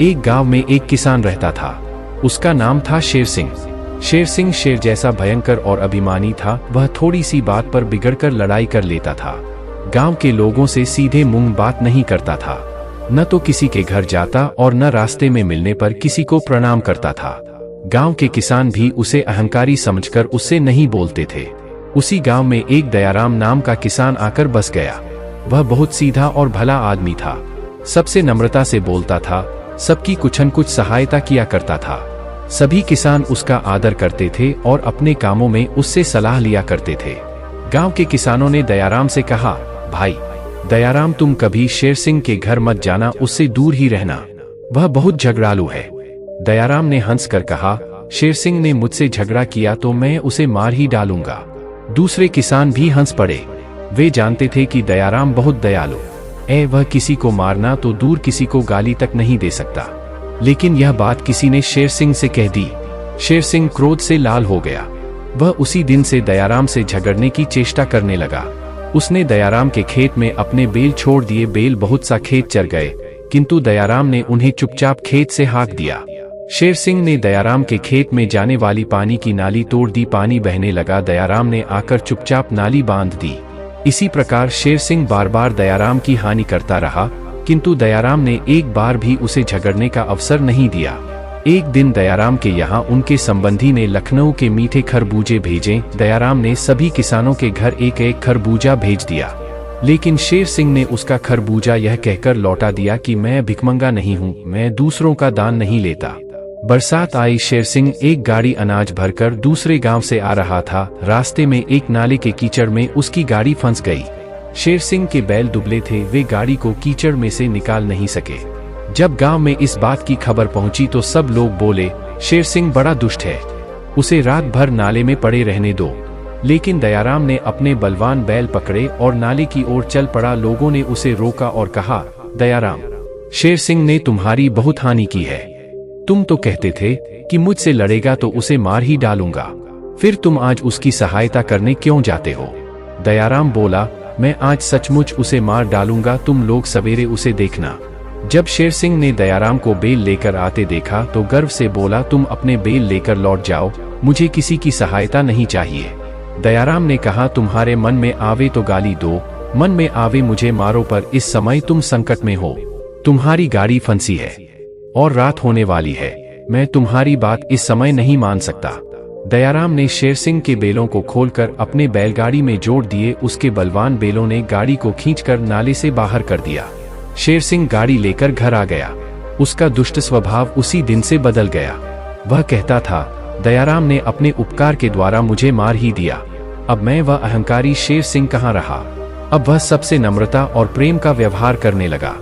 एक गांव में एक किसान रहता था। उसका नाम था शेर सिंह। शेर सिंह शेर जैसा भयंकर और अभिमानी था। वह थोड़ी सी बात पर बिगड़कर लड़ाई कर लेता था। गांव के लोगों से सीधे मुंह बात नहीं करता था, न तो किसी के घर जाता और न रास्ते में मिलने पर किसी को प्रणाम करता था। गांव के किसान भी उसे अहंकारी समझकर उससे नहीं बोलते थे। उसी गांव में एक दयाराम नाम का किसान आकर बस गया। वह बहुत सीधा और भला आदमी था। सबसे नम्रता से बोलता था, सबकी कुछ न कुछ सहायता किया करता था। सभी किसान उसका आदर करते थे और अपने कामों में उससे सलाह लिया करते थे। गांव के किसानों ने दयाराम से कहा, भाई दयाराम, तुम कभी शेर सिंह के घर मत जाना, उससे दूर ही रहना, वह बहुत झगड़ालू है। दयाराम ने हंसकर कहा, शेर सिंह ने मुझसे झगड़ा किया तो मैं उसे मार ही डालूंगा। दूसरे किसान भी हंस पड़े। वे जानते थे कि दयाराम बहुत दयालु है, वह किसी को मारना तो दूर किसी को गाली तक नहीं दे सकता। लेकिन यह बात किसी ने शेर सिंह से कह दी। शेर सिंह क्रोध से लाल हो गया। वह उसी दिन से दयाराम से झगड़ने की चेष्टा करने लगा। उसने दयाराम के खेत में अपने बैल छोड़ दिए। बैल बहुत सा खेत चर गए, किंतु दयाराम ने उन्हें चुपचाप खेत से हाँक दिया। शेर सिंह ने दयाराम के खेत में जाने वाली पानी की नाली तोड़ दी। पानी बहने लगा। दयाराम ने आकर चुपचाप नाली बांध दी। इसी प्रकार शेर सिंह बार बार दयाराम की हानि करता रहा, किंतु दयाराम ने एक बार भी उसे झगड़ने का अवसर नहीं दिया। एक दिन दयाराम के यहाँ उनके संबंधी ने लखनऊ के मीठे खरबूजे भेजे। दयाराम ने सभी किसानों के घर एक एक खरबूजा भेज दिया, लेकिन शेर सिंह ने उसका खरबूजा यह कहकर लौटा दिया कि मैं भिखमंगा नहीं हूँ, मैं दूसरों का दान नहीं लेता। बरसात आई। शेर सिंह एक गाड़ी अनाज भरकर दूसरे गांव से आ रहा था। रास्ते में एक नाले के कीचड़ में उसकी गाड़ी फंस गई। शेर सिंह के बैल दुबले थे, वे गाड़ी को कीचड़ में से निकाल नहीं सके। जब गांव में इस बात की खबर पहुंची तो सब लोग बोले, शेर सिंह बड़ा दुष्ट है, उसे रात भर नाले में पड़े रहने दो। लेकिन दयाराम ने अपने बलवान बैल पकड़े और नाले की ओर चल पड़ा। लोगों ने उसे रोका और कहा, दयाराम, शेर सिंह ने तुम्हारी बहुत हानि की है। तुम तो कहते थे कि मुझसे लड़ेगा तो उसे मार ही डालूंगा, फिर तुम आज उसकी सहायता करने क्यों जाते हो? दयाराम बोला, मैं आज सचमुच उसे मार डालूंगा, तुम लोग सवेरे उसे देखना। जब शेर सिंह ने दयाराम को बेल लेकर आते देखा तो गर्व से बोला, तुम अपने बेल लेकर लौट जाओ, मुझे किसी की सहायता नहीं चाहिए। दयाराम ने कहा, तुम्हारे मन में आवे तो गाली दो, मन में आवे मुझे मारो, पर इस समय तुम संकट में हो। तुम्हारी गाड़ी फंसी है और रात होने वाली है, मैं तुम्हारी बात इस समय नहीं मान सकता। दयाराम ने शेर सिंह के बेलों को खोलकर अपने बैलगाड़ी में जोड़ दिए। उसके बलवान बेलों ने गाड़ी को खींचकर नाले से बाहर कर दिया। शेर सिंह गाड़ी लेकर घर आ गया। उसका दुष्ट स्वभाव उसी दिन से बदल गया। वह कहता था, दयाराम ने अपने उपकार के द्वारा मुझे मार ही दिया, अब मैं वह अहंकारी शेर सिंह कहाँ रहा। अब वह सबसे नम्रता और प्रेम का व्यवहार करने लगा।